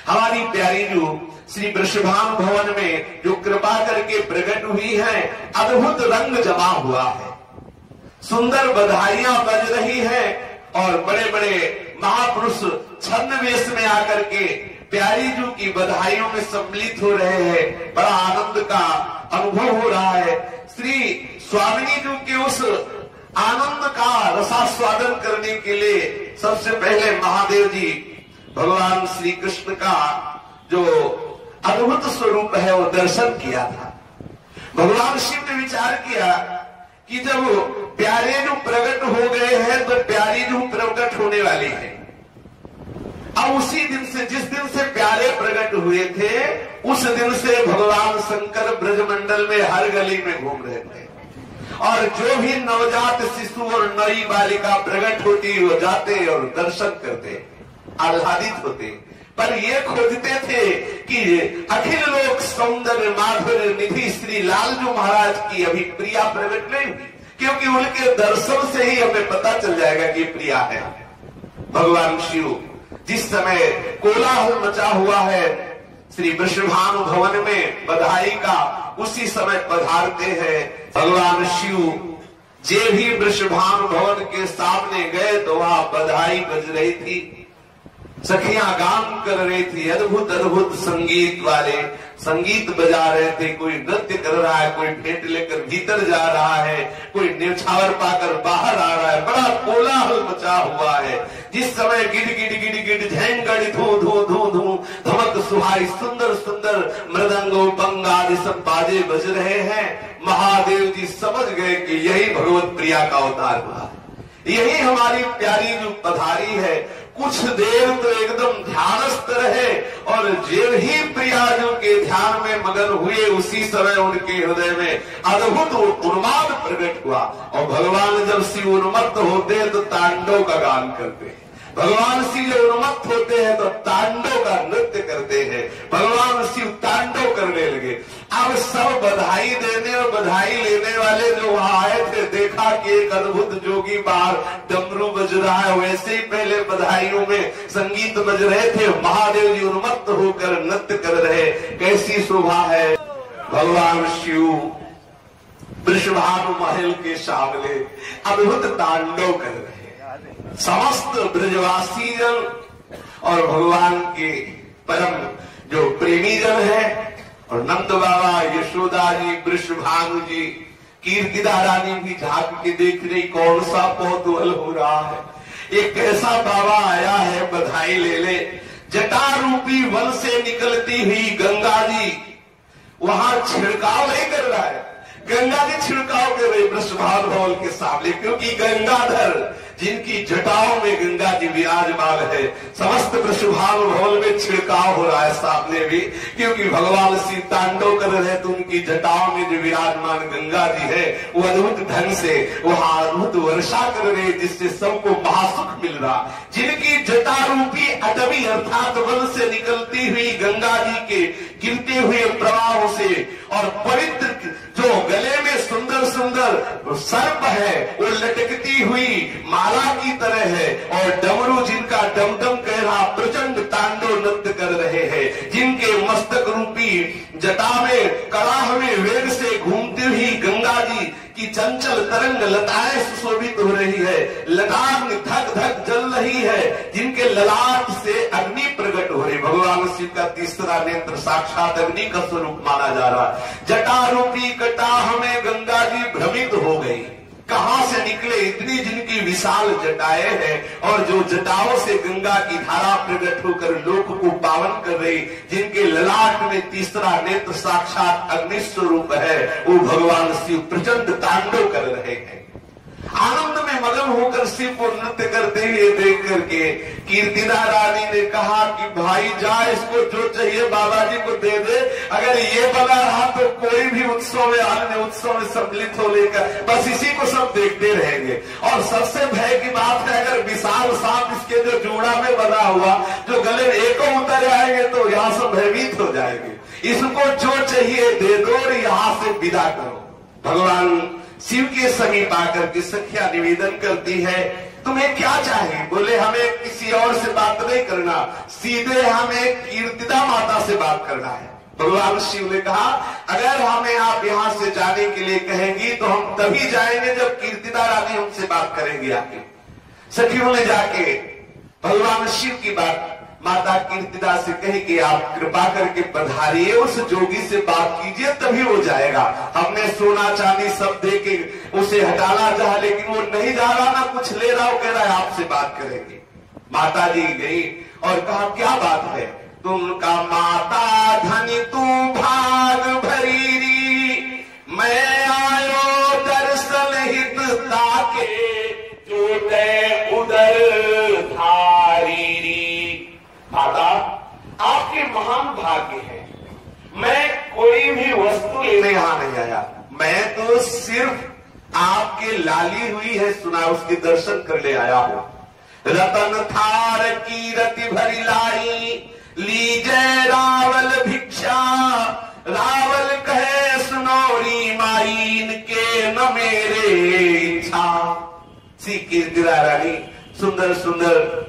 हमारी प्यारी जो श्री वृषभान भवन में जो कृपा करके प्रकट हुई है, अद्भुत रंग जमा हुआ है, सुंदर बधाइयां बज रही है और बड़े बड़े महापुरुष छद्मवेश में आकर के प्यारी जू की बधाइयों में सम्मिलित हो रहे हैं। बड़ा आनंद का अनुभव हो रहा है। श्री स्वामिनी जू के उस आनंद का रसास्वादन करने के लिए सबसे पहले महादेव जी भगवान श्री कृष्ण का जो अद्भुत स्वरूप है वो दर्शन किया था। भगवान शिव ने विचार किया कि जब प्यारे जो प्रकट हो गए हैं तो प्यारी जो प्रकट होने वाली है। अब उसी दिन से, जिस दिन से प्यारे प्रकट हुए थे, उस दिन से भगवान शंकर ब्रजमंडल में हर गली में घूम रहे थे और जो भी नवजात शिशु और नई बालिका प्रकट होती वो जाते और दर्शन करते, आह्लादित होते। पर ये खोजते थे कि अखिल लोक सौंदर्य माधुर्य निधि श्री लालजू महाराज की अभी प्रिया प्रकट नहीं हुई, क्योंकि उनके दर्शन से ही हमें पता चल जाएगा कि प्रिया है। भगवान शिव जिस समय कोलाहल मचा हुआ है श्री वृषभानु भवन में बधाई का, उसी समय पधारते हैं भगवान शिव। जे भी वृषभानु भवन के सामने गए तो वहां बधाई बज रही थी, सखियां गान कर रही थी, अद्भुत अद्भुत संगीत वाले संगीत बजा रहे थे। कोई नृत्य कर रहा है, कोई भेंट लेकर भीतर जा रहा है, कोई न्यौछावर पाकर बाहर आ रहा है। बड़ा कोलाहल मचा हुआ है। जिस समय गिड गिड गिड गिड झेंगड़ी धू धू धू धू धमक सुहाई सुंदर सुंदर मृदंगो पंग आदि सब बाजे बज रहे हैं, महादेव जी समझ गए कि यही भगवत प्रिया का अवतार हुआ, यही हमारी प्यारी जो पधारी है। कुछ देर तो एकदम ध्यानस्थ रहे और जब ही प्रियाजू के ध्यान में मगन हुए, उसी समय उनके हृदय में अद्भुत उन्माद प्रकट हुआ। और भगवान जब शिव उन्मत्त होते हैं तो तांडव का गान करते हैं, भगवान शिव जब उन्मत्त होते हैं तो तांडव का नृत्य करते हैं। भगवान शिव तांडव करने लगे। अब सब बधाई देने और बधाई लेने वाले जो वहां आए थे, देखा कि एक अद्भुत जोगी बाहर डमरू बज रहा है, वैसे ही पहले बधाइयों में संगीत बज रहे थे। महादेव जी उन्मत्त होकर नृत्य कर रहे, कैसी शोभा है। भगवान शिव वृषभानु महल के सामने अद्भुत तांडव कर रहे, समस्त ब्रजवासी जन और भगवान के परम जो प्रेमी जन है, और नंद बाबा, यशोदा जी, वृषभानु जी, कीर्तिदा रानी भी झांक के देख रही कौन सा कौतूहल हो रहा है। एक ऐसा बाबा आया है बधाई ले ले। जटा रूपी वन से निकलती हुई गंगा जी वहां छिड़काव नहीं कर रहा है, गंगा जी छिड़काव कर रही वृषभानु भवन के सामने, क्योंकि गंगाधर जिनकी जटाओं में गंगा जी विराजमान है, समस्त वृषभानु भवन में छिड़काव हो रहा है सामने भी, क्योंकि भगवान शिव तांडव कर रहे तो उनकी जटाओं में जो विराजमान गंगा जी है वो अद्भुत ढंग से वहां अद्भुत वर्षा कर रहे, जिससे सबको महासुख मिल रहा। जिनकी जटा रूपी अटवी अर्थात वन से निकलती हुई गंगा जी के गिरते हुए प्रवाहों से और पवित्र जो गले में सुंदर सुंदर सर्प है वो लटकती हुई माला की तरह है, और डमरू जिनका डमडम कह रहा प्रचंड तांडव नृत्य कर रहे हैं, जिनके मस्तक रूपी जटा में कड़ाह में वेग से घूमती हुई गंगा जी की चंचल तरंग लताएं सुशोभित हो रही है, ललाट धक धक जल रही है, जिनके ललाट से अग्नि प्रकट हो रही। भगवान शिव का तीसरा नेत्र साक्षात अग्नि का स्वरूप माना जा रहा है। जटा रूपी कटाह में गंगा जी भ्रमित हो गई, कहां से निकले इतनी जिनकी विशाल जटाएं हैं, और जो जटाओं से गंगा की धारा प्रकट होकर लोक को पावन कर रही, जिनके ललाट में तीसरा नेत्र साक्षात अग्नि स्वरूप है, वो भगवान शिव प्रचंड तांडव कर रहे हैं। आनंद में मगन होकर शिव को नृत्य करते हुए देख करके कीर्तिदा रानी ने कहा कि भाई जा, इसको जो चाहिए बाबा जी को दे दे, अगर ये बना रहा तो कोई भी उत्सव में अन्य उत्सव में सम्मिलित हो लेकर बस इसी को सब देखते रहेंगे। और सबसे भय की बात है, अगर विशाल सांप इसके जो जोड़ा में बना हुआ जो गले में एको उतर जाएंगे तो यहाँ सब भयभीत हो जाएंगे, इसको जो चाहिए दे दो और यहाँ से विदा करो। भगवान शिव के समीप आकर के सखिया निवेदन करती है, तुम्हें क्या चाहिए? बोले हमें किसी और से बात नहीं करना, सीधे हमें कीर्तिदा माता से बात करना है। भगवान शिव ने कहा अगर हमें आप यहां से जाने के लिए कहेंगी तो हम तभी जाएंगे जब कीर्तिदा रानी हमसे बात करेंगी। आके सखियों ने जाके भगवान शिव की बात माता कीर्तिदा से कही कि आप कृपा करके पधारिए, उस जोगी से बात कीजिए तभी वो जाएगा। हमने सोना चांदी सब दे के उसे हटाना चाहा लेकिन वो नहीं जा रहा, ना कुछ ले रहा, वो कह रहा है आपसे बात करेंगे। माता जी गई और कहा क्या बात है? तुमका माता धनी तू भाग भरीरी, मैं आयो दर्शन हित ताके, जो दे उदर धारी। माता आपके महान भाग्य है, मैं कोई भी वस्तु लेने यहां नहीं आया, मैं तो सिर्फ आपके लाली हुई है सुना उसके दर्शन करने आया हूं। रतन थार की रति भरी लाई, लीजय रावल भिक्षा, रावल कहे सुनौरी माईन के न मेरे इच्छा। श्री कीर्तिदा रानी सुंदर सुंदर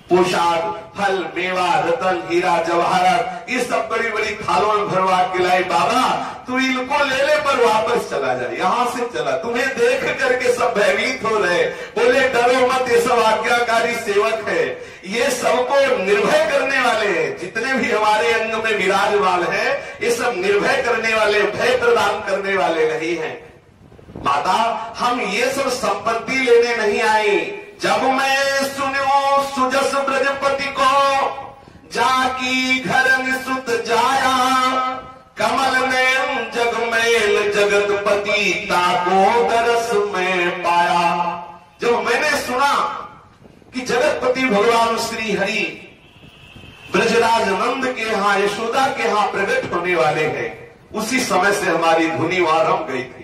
पोशाक, फल, मेवा, रतन, हीरा, जवाहरात ये सब बड़ी बड़ी थालों में भरवा के लाई। बाबा तू इनको ले ले पर वापस चला जा, यहां से चला। तुम्हें देख करके सब भयभीत हो रहे, बोले डरो मत, ये सब आज्ञाकारी सेवक है, ये सबको निर्भय करने वाले हैं। जितने भी हमारे अंग में विराजमान है ये सब निर्भय करने वाले, भय प्रदान करने वाले नहीं है। माता हम ये सब संपत्ति लेने नहीं आई, जब मैं सुनो सुजस ब्रजपति को, जाकी घर निसुत जाया, कमल नयन जगमेल जगतपति ताको दरस में पाया। जब मैंने सुना कि जगतपति भगवान श्री हरि ब्रजराज नंद के यहाँ, यशोदा के यहाँ प्रकट होने वाले हैं, उसी समय से हमारी धुनी वहां रम गई थी।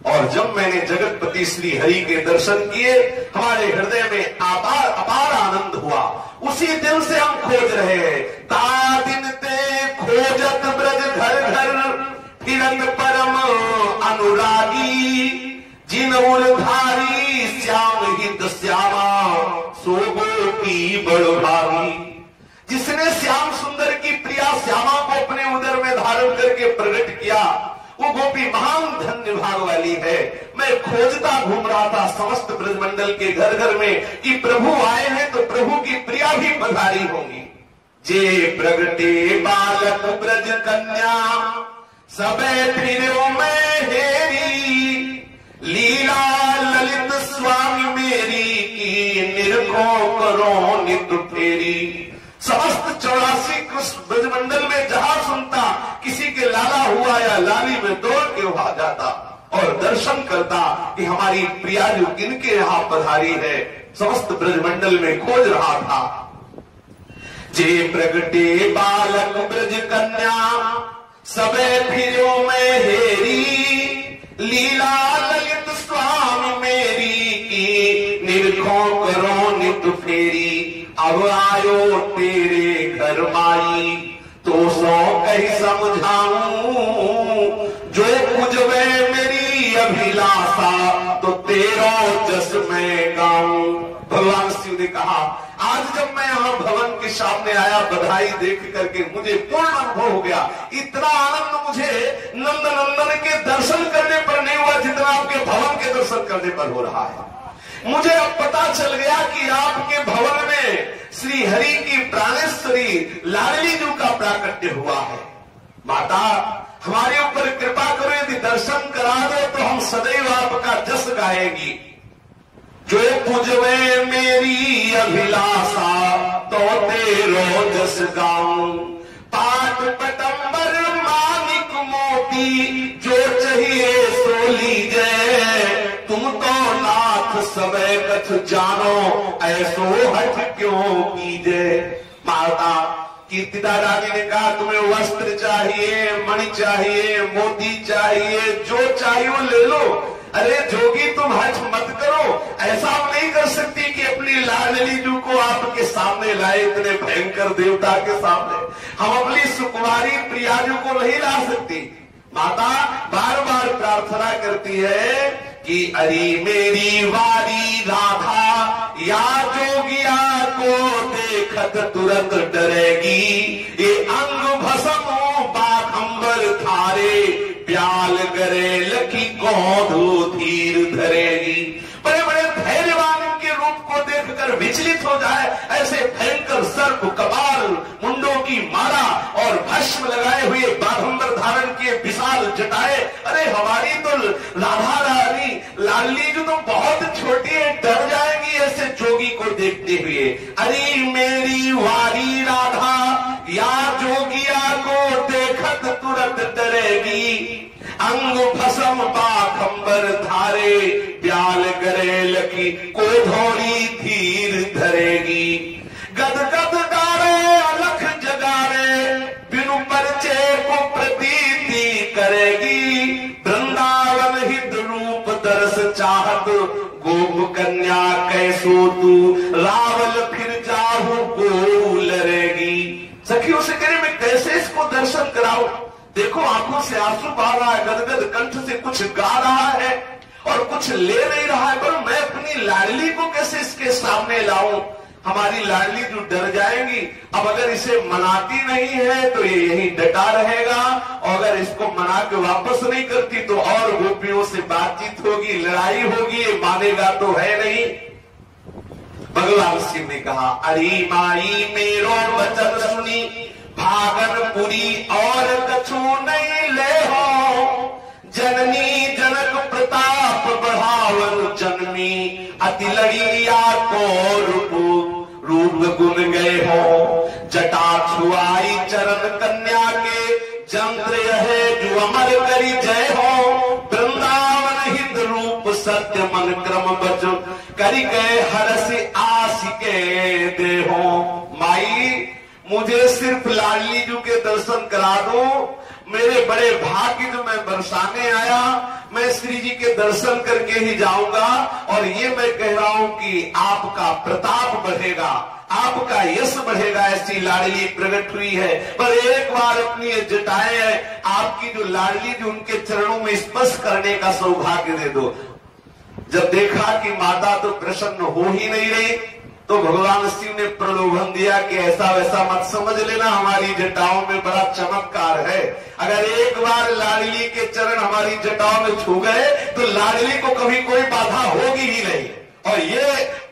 और जब मैंने जगतपति श्री हरि के दर्शन किए, हमारे हृदय में अपार आनंद हुआ। उसी दिन से हम खोज रहे हैं, ता दिन ते खोजत ब्रज घर घर, फिरत परम अनुरागी, जिन उलधारी श्याम हित श्यामा, सो गोपी बड़ भागी। जिसने श्याम सुंदर की प्रिया श्यामा को अपने उदर में धारण करके प्रकट किया, वो गोपी महान धन्य भाग वाली है। मैं खोजता घूम रहा था समस्त ब्रजमंडल के घर घर में कि प्रभु आए हैं तो प्रभु की प्रिया भी पधारी होंगी। जे प्रगटे बालक ब्रज कन्या, सबे फिरो में हेरी, लीला ललित स्वामी मेरी की, निरखो करो नित फेरी। समस्त 84 कृष्ण ब्रजमंडल में जहां सुनता किसी के लाला हुआ या लाली में दौड़ के वहां जाता और दर्शन करता कि हमारी प्रिया जो किनके यहाँ पधारी है, समस्त ब्रजमंडल में खोज रहा था। जे प्रगटे बालक ब्रज कन्या, सबे फिरो में हेरी, लीला ललित स्वामी मेरी की, निरखो करो नित फेरी। अब आयो तेरे घर माई, तो सो कही समझाऊं, जो पूजवे मेरी अभिलाषा, तो तेरा जस मैं गाऊं। भगवान शिव ने कहा आज जब मैं यहाँ भवन के सामने आया, बधाई देख करके मुझे पूर्ण अनुभव हो गया। इतना आनंद मुझे नंद नंदन के दर्शन करने पर नहीं हुआ जितना आपके भवन के दर्शन करने पर हो रहा है। मुझे अब पता चल गया कि आपके भवन में श्री हरि की प्राणेश्वरी लाडली जी का प्राकट्य हुआ है। माता हमारे ऊपर कृपा करो, यदि दर्शन करा दो तो हम सदैव आपका जस गाएंगी। जो पूजवे मेरी अभिलाषा, तो तेरो जस गाऊं। पाट पटंबर मानिक मोती, जो चाहिए सो लीजिए। तुम तो नाथ सबे कछ जानो, ऐसो हठ क्यों कीजे। माता कीर्तिदा रानी ने कहा तुम्हें वस्त्र चाहिए, मणि चाहिए, मोती चाहिए, जो चाहिए वो ले लो। अरे जोगी तुम हठ मत करो, ऐसा हम नहीं कर सकती कि अपनी लाडली जू को आपके सामने लाए, इतने भयंकर देवता के सामने हम अपनी सुकुमारी प्रियाजू को नहीं ला सकती। माता बार बार प्रार्थना करती है कि अरे मेरी वारी राधा या जोगिया को देखत तुरंत डरेगी, ये अंग भस्म बाखंबर थारे, प्याल करे लकी कौधो धीर धरेगी। बड़े बड़े धैर्यवान के रूप को देखकर विचलित हो जाए, ऐसे भयंकर सर्प कपाल, मुंडों की माला और भस्म लगाए हुए बाघंबर धारण किए विशाल जटाए, अरे हमारी तो राधा रानी लाली जो तो बहुत छोटी है, डर जाएगी ऐसे जोगी को देखते हुए। अरे मेरी वारी राधा या जोगिया को देखत तुरंत डरेगी, अंग भस्म बाखंबर धारे, प्याल करे लकी को धोरी धीर धरेगी। गद गद गारे अलख जगारे, बिनु परिचय को प्रतीति करेगी, वृंदावन हित रूप दर्श चाहत, गोप कन्या कैसो तू रावल फिर जाहू को लरेगी। सखियों से कह रहे मैं कैसे इसको दर्शन कराऊं, देखो आंखों से आंसू बह रहा है, गदगद कंठ से कुछ गा रहा है और कुछ ले नहीं रहा है, पर मैं अपनी लाडली को कैसे इसके सामने लाऊं। हमारी लाडली जो डर जाएंगी, अब अगर इसे मनाती नहीं है तो ये यहीं डटा रहेगा, और अगर इसको मना के वापस नहीं करती तो और गोपियों से बातचीत होगी, लड़ाई होगी, ये मानेगा तो है नहीं। भगवान शिव ने कहा अरे माई मेरो वचन सुनी, भागनपुरी और कछु नहीं ले हो, जननी जनक प्रताप बढ़ावन जन्मी, अति लड़िया को रूप गुन गए हो, जटा छुआई चरण कन्या के, जंत्र है जो अमर करी जय हो, वृंदावन हित रूप सत्य मन क्रम बच, करी गए हरस आस के दे हो। माई मुझे सिर्फ लाडली जी के दर्शन करा दो, मेरे बड़े भाग्य जो मैं बरसाने आया, मैं श्री जी के दर्शन करके ही जाऊंगा, और ये मैं कह रहा हूं कि आपका प्रताप बढ़ेगा, आपका यश बढ़ेगा। ऐसी लाडली प्रकट हुई है, पर एक बार अपनी जटाएं आपकी जो लाडली जो उनके चरणों में स्पर्श करने का सौभाग्य दे दो। जब देखा कि माता तो प्रसन्न हो ही नहीं रही, तो भगवान शिव ने प्रलोभन दिया कि ऐसा वैसा मत समझ लेना, हमारी जटाओं में बड़ा चमत्कार है, अगर एक बार लाडली के चरण हमारी जटाओं में छू गए तो लाडली को कभी कोई बाधा होगी ही नहीं। और ये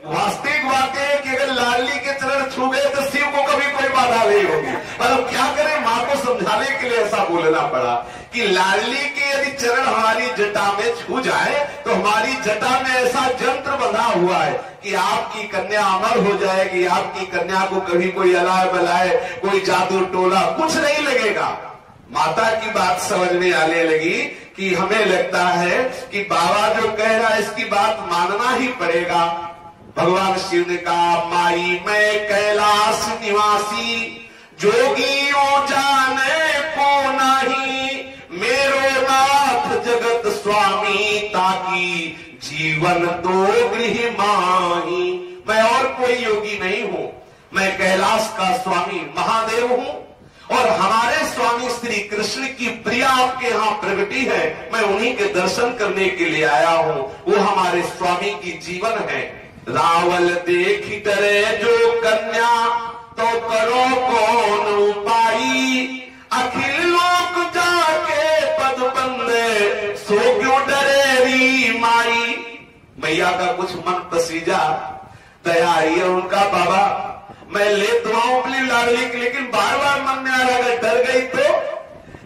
वास्तविक बात है कि अगर लाडली के चरण छू गए तो शिव को कभी कोई बाधा नहीं होगी। पर क्या करें, माँ को समझाने के लिए ऐसा बोलना पड़ा कि लाडली के यदि चरण हमारी जटा में छू जाए तो हमारी जटा में ऐसा जंत्र बंधा हुआ है कि आपकी कन्या अमर हो जाएगी, आपकी कन्या को कभी कोई अलाय बलाए, कोई जादू टोला कुछ नहीं लगेगा। माता की बात समझ में आने लगी कि हमें लगता है कि बाबा जो कह रहा है इसकी बात मानना ही पड़ेगा। भगवान शिव ने कहा माई मैं कैलाश निवासी, जोगियों जाने को नहीं, मेरो नाथ जगत स्वामी, ताकि जीवन तो गृह माही। मैं और कोई योगी नहीं हूं, मैं कैलाश का स्वामी महादेव हूं, और हमारे स्वामी श्री कृष्ण की प्रिया आपके यहाँ प्रगति है, मैं उन्हीं के दर्शन करने के लिए आया हूँ, वो हमारे स्वामी की जीवन है। रावल देख डरे जो कन्या, तो करो कौन उपाई, अखिल लोक जाके पद बंदे, सो क्यों डरे री माई। मैया का कुछ मन पसीजा, दया आई है उनका, बाबा मैं ले दुआओं अपनी लाडली की, लेकिन बार बार मन में आ रहा है डर गई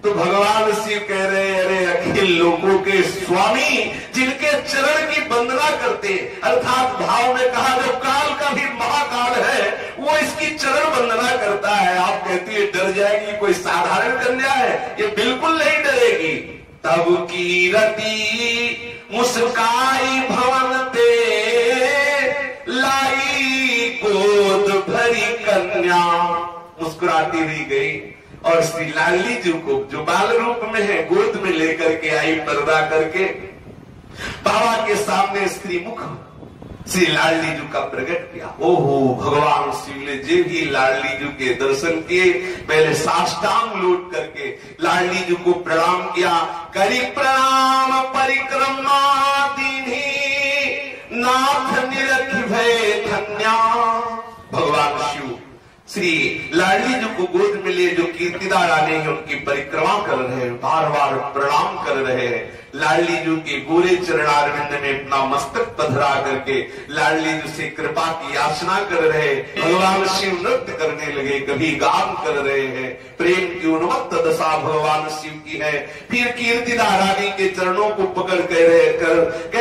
तो भगवान शिव कह रहे अरे अखिल लोगों के स्वामी, जिनके चरण की वंदना करते, अर्थात भाव में कहा जो काल का भी महाकाल है वो इसकी चरण वंदना करता है। आप कहती है डर जाएगी, कोई साधारण कन्या है, ये बिल्कुल नहीं डरेगी। तब की रति मुस्काई भवन पे, लाई गोद भरी कन्या, मुस्कुराती रही गई और श्री लाडली जी को जो बाल रूप में है गोद में लेकर के आई, पर्दा करके बाबा के सामने स्त्री मुख श्री लाडली जी का प्रकट किया। ओहो, भगवान शिव ने जे भी लाडली जी के दर्शन किए, पहले साष्टांग लौट करके लाडली जी को प्रणाम किया। करी प्रणाम परिक्रमा दीन्ही, नाथ निरख भय धन्या। भगवान शिव श्री लाडली जी को गोद में ले जो कीर्तिदा रानी है उनकी परिक्रमा कर रहे हैं, बार बार प्रणाम कर रहे हैं। लाडली जी के गोरे चरणारविंद में अपना मस्तक पधरा करके लाडली जी से कृपा की याचना कर रहे। भगवान शिव नृत्य करने लगे, कभी गान कर रहे हैं। प्रेम की उन्मत्त दशा भगवान शिव की है। फिर कीर्तिदा रानी के चरणों को पकड़ कह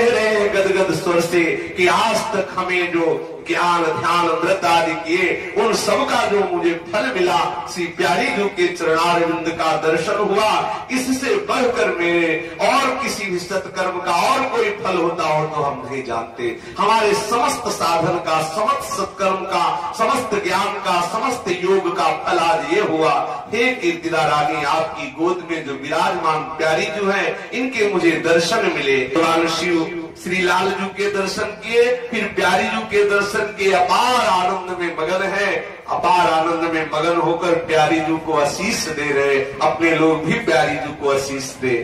रहे हैं गदगद स्वर से कि आज तक हमें जो ज्ञान ध्यान व्रत आदि किए उन सब का जो मुझे फल मिला, श्री प्यारी जी के चरणारविंद का दर्शन हुआ, इससे बढ़कर मेरे और किसी भी सत्कर्म का और कोई फल होता हो तो हम नहीं जानते। हमारे समस्त साधन का, समस्त सत्कर्म का, समस्त ज्ञान का, समस्त योग का फल आज ये हुआ। हे कीर्तिदा रानी, आपकी गोद में जो विराजमान प्यारी जो है इनके मुझे दर्शन मिले। भगवान शिव श्री लाल जी के दर्शन किए, फिर प्यारी जी के दर्शन किए, अपार आनंद में मगन है। अपार आनंद में मगन होकर प्यारी जी को आशीष दे रहे, अपने लोग भी प्यारी जी को आशीष दे।